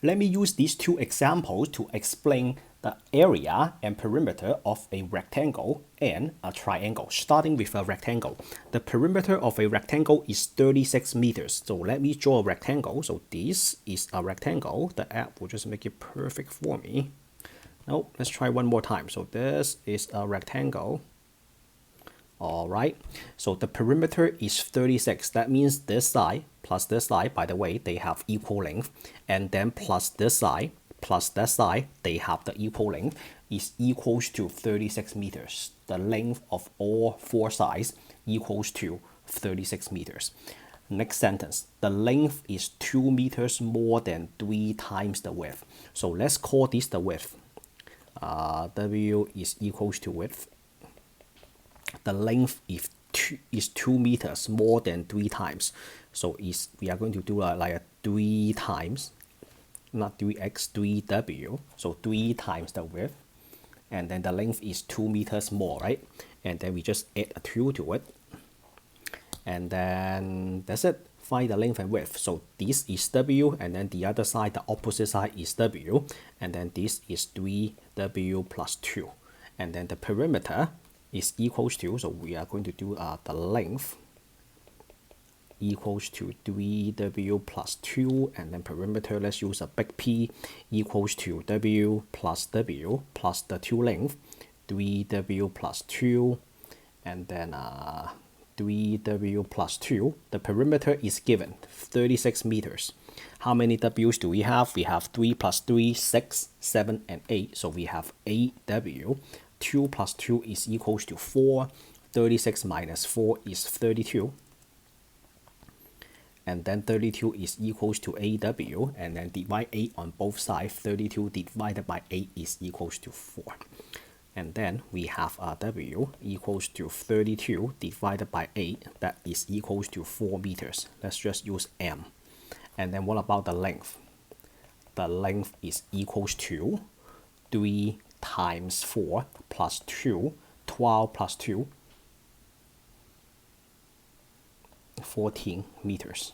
Let me use these two examples to explain the area and perimeter of a rectangle and a triangle. Starting with a rectangle. The perimeter of a rectangle is 36 meters. So let me draw a rectangle. So this is a rectangle. The app will just make it perfect for me. Now let's try one more time. So this is a rectangle. All right, so the perimeter is 36. That means this side plus this side, by the way, they have equal length, and then plus this side plus that side, they have the equal length, is equals to 36 meters. The length of all four sides equals to 36 meters. Next sentence, the length is 2 meters more than 3 times the width. So let's call this the width. W is equals to width. The length is 2 meters more than 3 times. So we are going to do like a 3 times, not 3x, 3w. So 3 times the width. And then the length is 2 meters more, right? And then we just add a 2 to it. And then that's it. Find the length and width. So this is w, and then the other side, the opposite side is w. And then this is 3w plus 2. And then the perimeter is equals to, so we are going to do the length equals to 3w plus 2, and then perimeter, let's use a big P, equals to w plus the 2 length, 3w plus 2, and then 3w plus 2. The perimeter is given 36 meters. How many w's do we have? We have 3 plus 3, 6, 7, and 8. So we have 8w. 2 plus 2 is equals to 4. 36 minus 4 is 32. And then 32 is equals to 8w. And then divide 8 on both sides. 32 divided by 8 is equals to 4. And then we have w equals to 32 divided by 8. That is equals to 4 meters. Let's just use m. And then what about the length? The length is equals to 3 times 4 plus 2, 12 plus 2, 14 meters.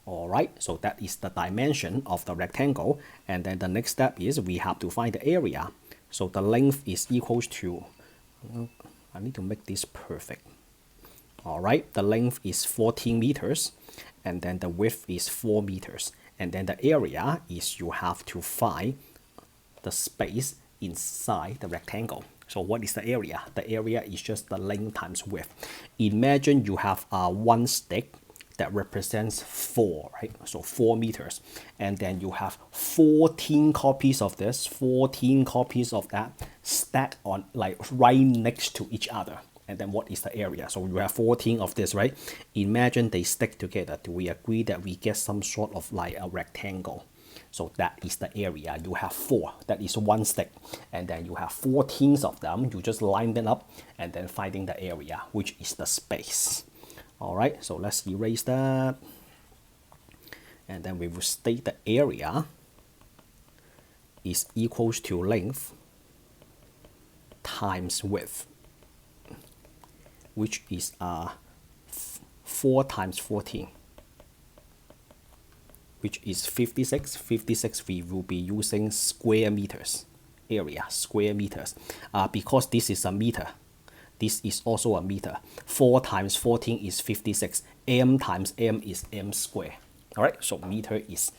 All right, so that is the dimension of the rectangle. And then the next step is we have to find the area. So the length is equals to, I need to make this perfect. All right, the length is 14 meters, and then the width is 4 meters. And then the area is you have to find the space inside the rectangle. So what is the area? The area is just the length times width. Imagine you have one stick that represents 4, right? So 4 meters. And then you have 14 copies of this, 14 copies of that stacked on like right next to each other. And then what is the area? So you have 14 of this, right? Imagine they stick together. Do we agree that we get some sort of like a rectangle? So that is the area. You have 4. That is one stick. And then you have 14 of them. You just line them up and then finding the area, which is the space. All right, so let's erase that. And then we will state the area is equals to length times width, which is 4 times 14, which is 56. 56, we will be using square meters, area, square meters, because this is a meter. This is also a meter. 4 times 14 is 56. M times M is M square. All right, so meter is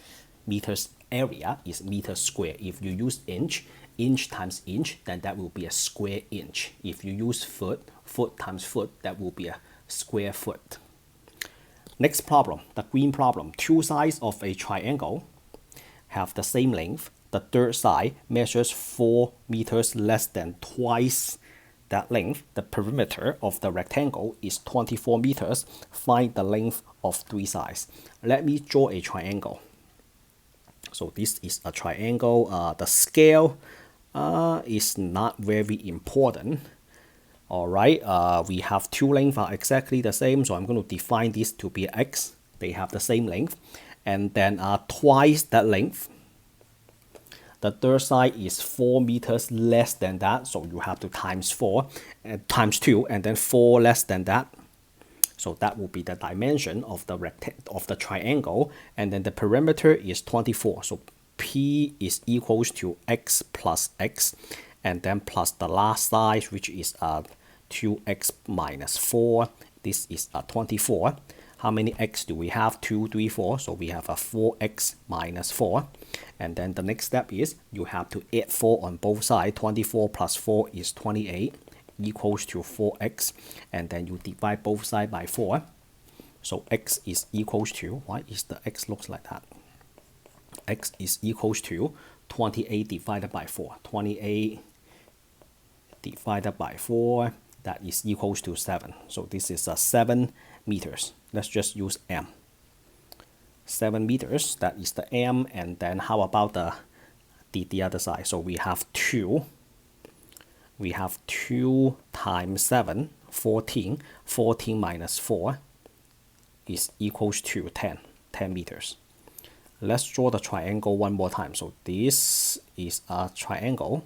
meters, area is meter square. If you use inch, inch times inch, then that will be a square inch. If you use foot, foot times foot, that will be a square foot. Next problem, the green problem. 2 sides of a triangle have the same length. The third side measures 4 meters less than twice that length. The perimeter of the rectangle is 24 meters. Find the length of 3 sides. Let me draw a triangle. So this is a triangle. The scale is not very important. All right, we have 2 lengths are exactly the same. So I'm going to define this to be x. They have the same length. And then twice that length. The third side is 4 meters less than that, so you have to times 4, times 2, and then 4 less than that. So that will be the dimension of the triangle, and then the perimeter is 24. So P is equals to x plus x, and then plus the last side, which is 2x minus 4. This is 24. How many x do we have? 2, 3, 4. So we have a 4x minus 4. And then the next step is you have to add 4 on both sides. 24 plus 4 is 28 equals to 4x. And then you divide both sides by 4. So x is equals to, why is the x looks like that? X is equals to 28 divided by 4. 28 divided by 4, that is equals to 7. So this is 7 meters. Let's just use m. 7 meters, that is the m. And then how about the other side? So we have 2. We have 2 times 7, 14. 14 minus 4 is equals to 10 meters. Let's draw the triangle one more time. So this is a triangle.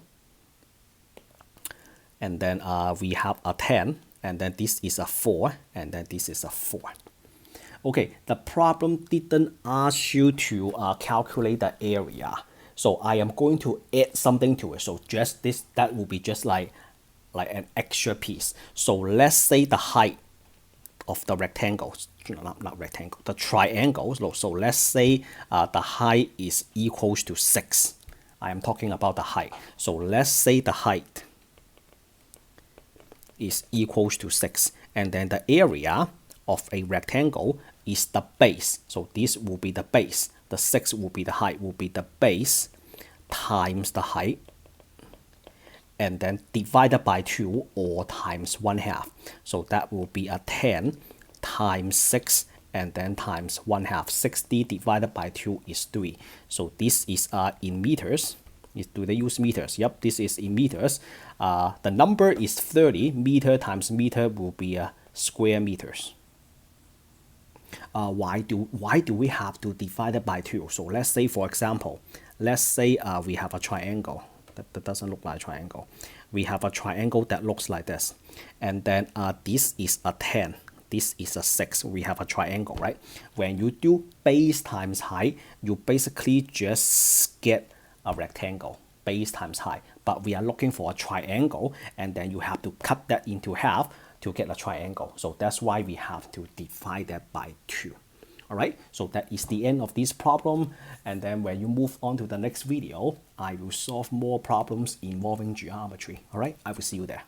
And then we have a 10. And then this is a 4. And then this is a 4. Okay, the problem didn't ask you to calculate the area. So I am going to add something to it. So just this, that will be just like an extra piece. So let's say the height of the rectangle, not rectangle, the triangle. So let's say the height is equals to 6. I am talking about the height. So let's say the height is equals to 6. And then the area of a rectangle is the base. So this will be the base. The 6 will be the height, will be the base times the height. And then divided by 2 or times 1/2. So that will be a 10 times 6 and then times 1/2. 60 divided by 2 is 3. So this is in meters. Do they use meters? Yep, this is in meters. The number is 30. Meter times meter will be square meters. Why do we have to divide it by 2? So let's say, for example, let's say we have a triangle. That doesn't look like a triangle. We have a triangle that looks like this. And then this is a 10. This is a 6. We have a triangle, right? When you do base times height, you basically just get a rectangle, base times height. But we are looking for a triangle, and then you have to cut that into half to get a triangle. So that's why we have to divide that by 2. All right, so that is the end of this problem. And then when you move on to the next video, I will solve more problems involving geometry. All right, I will see you there.